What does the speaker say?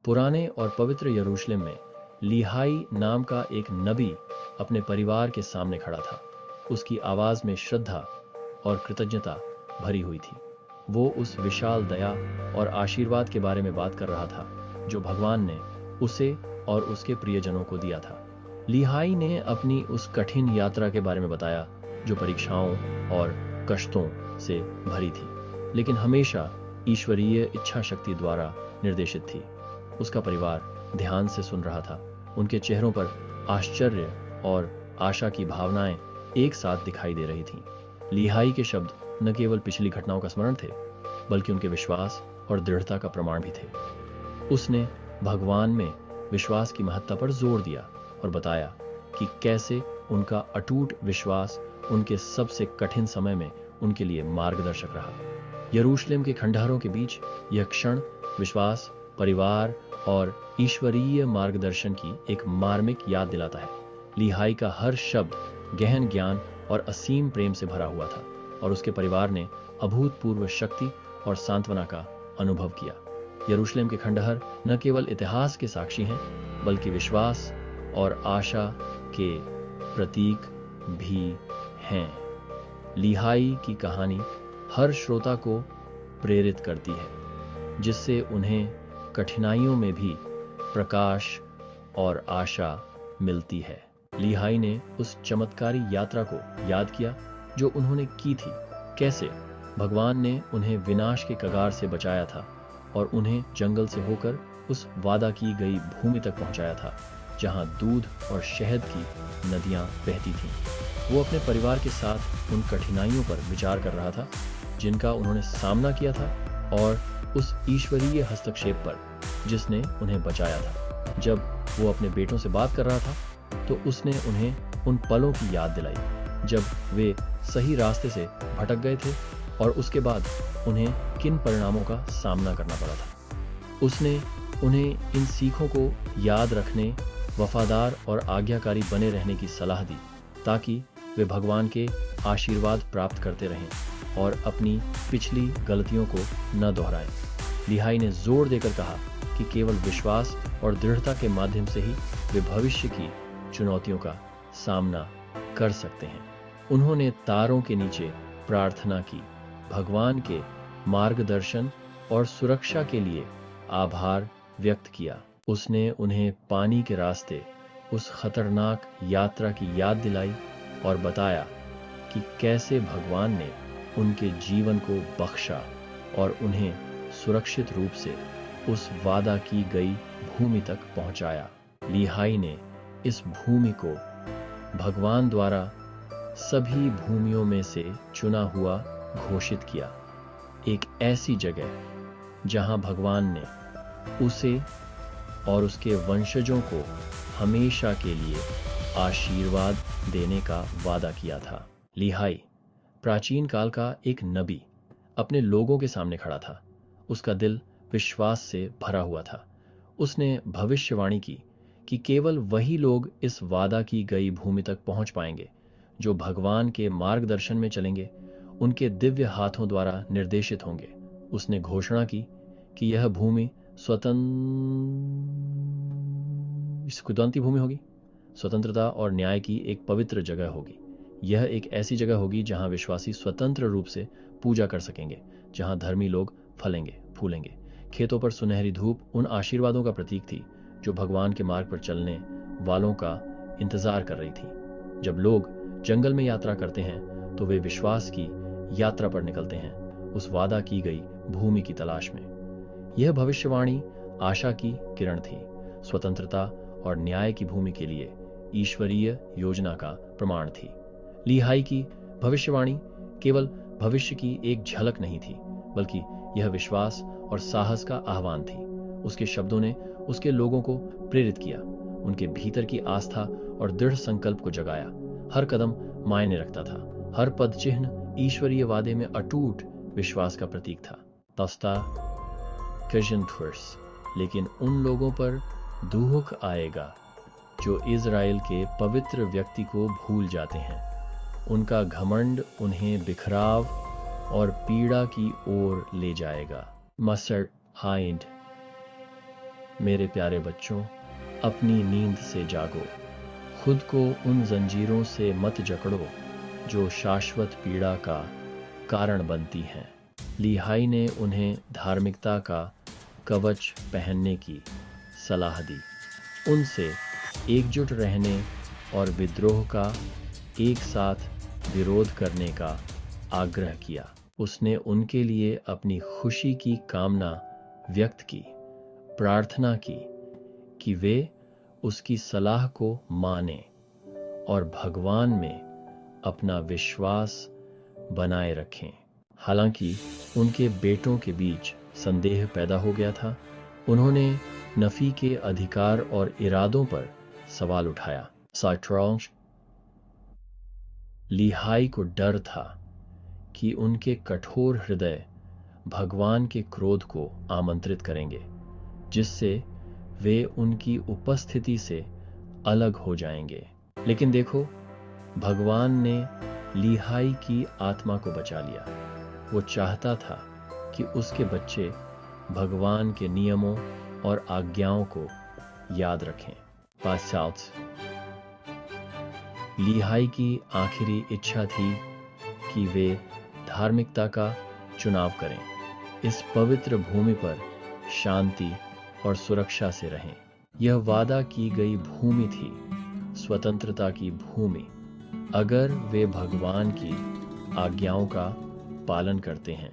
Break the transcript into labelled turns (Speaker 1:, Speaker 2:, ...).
Speaker 1: पुराने और पवित्र यरूशलेम में लीहाई नाम का एक नबी अपने परिवार के सामने खड़ा था। उसकी आवाज में श्रद्धा और कृतज्ञता भरी हुई थी। वो उस विशाल दया और आशीर्वाद के बारे में बात कर रहा था जो भगवान ने उसे और उसके प्रियजनों को दिया था। लीहाई ने अपनी उस कठिन यात्रा के बारे में बताया जो परीक्षाओं और कष्टों से भरी थी, लेकिन हमेशा ईश्वरीय इच्छा शक्ति द्वारा निर्देशित थी। उसका परिवार ध्यान से सुन रहा था। उनके चेहरों पर आश्चर्य और आशा की भावनाएं एक साथ दिखाई दे रही थीं। लीहाई के शब्द न केवल पिछली घटनाओं का स्मरण थे, बल्कि उनके विश्वास और दृढ़ता का प्रमाण भी थे। उसने भगवान में विश्वास की महत्ता पर जोर दिया और बताया कि कैसे उनका अटूट विश्वास उनके सबसे कठिन समय में उनके लिए मार्गदर्शक रहा। यरूशलेम के खंडहरों के बीच यह क्षण विश्वास, परिवार और ईश्वरीय मार्गदर्शन की एक मार्मिक याद दिलाता है। लीहाई का हर शब्द गहन ज्ञान और असीम प्रेम से भरा हुआ था और उसके परिवार ने अभूतपूर्व शक्ति और सांत्वना का अनुभव किया। यरूशलेम के खंडहर न केवल इतिहास के साक्षी हैं, बल्कि विश्वास और आशा के प्रतीक भी हैं। लीहाई की कहानी हर श्रोता को प्रेरित करती है, जिससे उन्हें कठिनाइयों में भी प्रकाश और आशा मिलती है। लीहाई ने उस चमत्कारी यात्रा को याद किया जो उन्होंने की थी, कैसे भगवान ने उन्हें विनाश के कगार से बचाया था और उन्हें जंगल से होकर उस वादा की गई भूमि तक पहुंचाया था जहां दूध और शहद की नदियां बहती थीं। वो अपने परिवार के साथ उन कठिनाइयों पर विचार कर रहा था जिनका उन्होंने सामना किया था और उस ईश्वरीय हस्तक्षेप पर जिसने उन्हें बचाया था। जब वो अपने बेटों से बात कर रहा था तो उसने उन्हें उन पलों की याद दिलाई जब वे सही रास्ते से भटक गए थे और उसके बाद उन्हें किन परिणामों का सामना करना पड़ा था। उसने उन्हें इन सीखों को याद रखने, वफादार और आज्ञाकारी बने रहने की सलाह दी ताकि वे भगवान के आशीर्वाद प्राप्त करते रहें और अपनी पिछली गलतियों को न दोहराएं। लीहाई ने जोर देकर कहा कि केवल विश्वास और दृढ़ता के माध्यम से ही वे भविष्य की चुनौतियों का सामना कर सकते हैं। उन्होंने तारों के नीचे प्रार्थना की, भगवान के मार्गदर्शन और सुरक्षा के लिए आभार व्यक्त किया। उसने उन्हें पानी के रास्ते उस खतरनाक यात्रा की याद दिलाई और बताया कि कैसे भगवान ने उनके जीवन को बख्शा और उन्हें सुरक्षित रूप से उस वादा की गई भूमि तक पहुंचाया। लीहाई ने इस भूमि को भगवान द्वारा सभी भूमियों में से चुना हुआ घोषित किया, एक ऐसी जगह जहां भगवान ने उसे और उसके वंशजों को हमेशा के लिए आशीर्वाद देने का वादा किया था। लीहाई प्राचीन काल का एक नबी अपने लोगों के सामने खड़ा था। उसका दिल विश्वास से भरा हुआ था। उसने भविष्यवाणी की कि केवल वही लोग इस वादा की गई भूमि तक पहुंच पाएंगे जो भगवान के मार्गदर्शन में चलेंगे, उनके दिव्य हाथों द्वारा निर्देशित होंगे। उसने घोषणा की कि यह भूमि स्वतंत्र भूमि होगी, स्वतंत्रता और न्याय की एक पवित्र जगह होगी। यह एक ऐसी जगह होगी जहां विश्वासी स्वतंत्र रूप से पूजा कर सकेंगे, जहां धर्मी लोग फलेंगे, फूलेंगे। खेतों पर सुनहरी धूप उन आशीर्वादों का प्रतीक थी जो भगवान के मार्ग पर चलने वालों का इंतजार कर रही थी। जब लोग जंगल में यात्रा करते हैं तो वे विश्वास की यात्रा पर निकलते हैं, उस वादा की गई भूमि की तलाश में। यह भविष्यवाणी आशा की किरण थी, स्वतंत्रता और न्याय की भूमि के लिए ईश्वरीय योजना का प्रमाण थी। लीहाई की भविष्यवाणी केवल भविष्य की एक झलक नहीं थी, बल्कि यह विश्वास और साहस का आह्वान थी। उसके शब्दों ने उसके लोगों को प्रेरित किया, उनके भीतर की आस्था और दृढ़ संकल्प को जगाया। हर कदम मायने रखता था, हर पद चिन्ह ईश्वरीय वादे में अटूट विश्वास का प्रतीक था। तस्ता लेकिन उन लोगों पर दुख आएगा जो इज़राइल के पवित्र व्यक्ति को भूल जाते हैं। उनका घमंड उन्हें बिखराव और पीड़ा की ओर ले जाएगा। मसर हाइंड मेरे प्यारे बच्चों, अपनी नींद से जागो, खुद को उन जंजीरों से मत जकड़ो जो शाश्वत पीड़ा का कारण बनती हैं। लीहाई ने उन्हें धार्मिकता का कवच पहनने की सलाह दी, उनसे एकजुट रहने और विद्रोह का एक साथ विरोध करने का आग्रह किया। उसने उनके लिए अपनी खुशी की कामना व्यक्त की, प्रार्थना की कि वे उसकी सलाह को माने और भगवान में अपना विश्वास बनाए रखें। हालांकि उनके बेटों के बीच संदेह पैदा हो गया था। उन्होंने नफी के अधिकार और इरादों पर सवाल उठाया। साइट्रॉन्ज लीहाई को डर था कि उनके कठोर हृदय भगवान के क्रोध को आमंत्रित करेंगे, जिससे वे उनकी उपस्थिति से अलग हो जाएंगे। लेकिन देखो, भगवान ने लीहाई की आत्मा को बचा लिया। वो चाहता था कि उसके बच्चे भगवान के नियमों और आज्ञाओं को याद रखें। पाश्चात्य लीहाई की आखिरी इच्छा थी कि वे धार्मिकता का चुनाव करें, इस पवित्र भूमि पर शांति और सुरक्षा से रहें। यह वादा की गई भूमि थी, स्वतंत्रता की भूमि, अगर वे भगवान की आज्ञाओं का पालन करते हैं।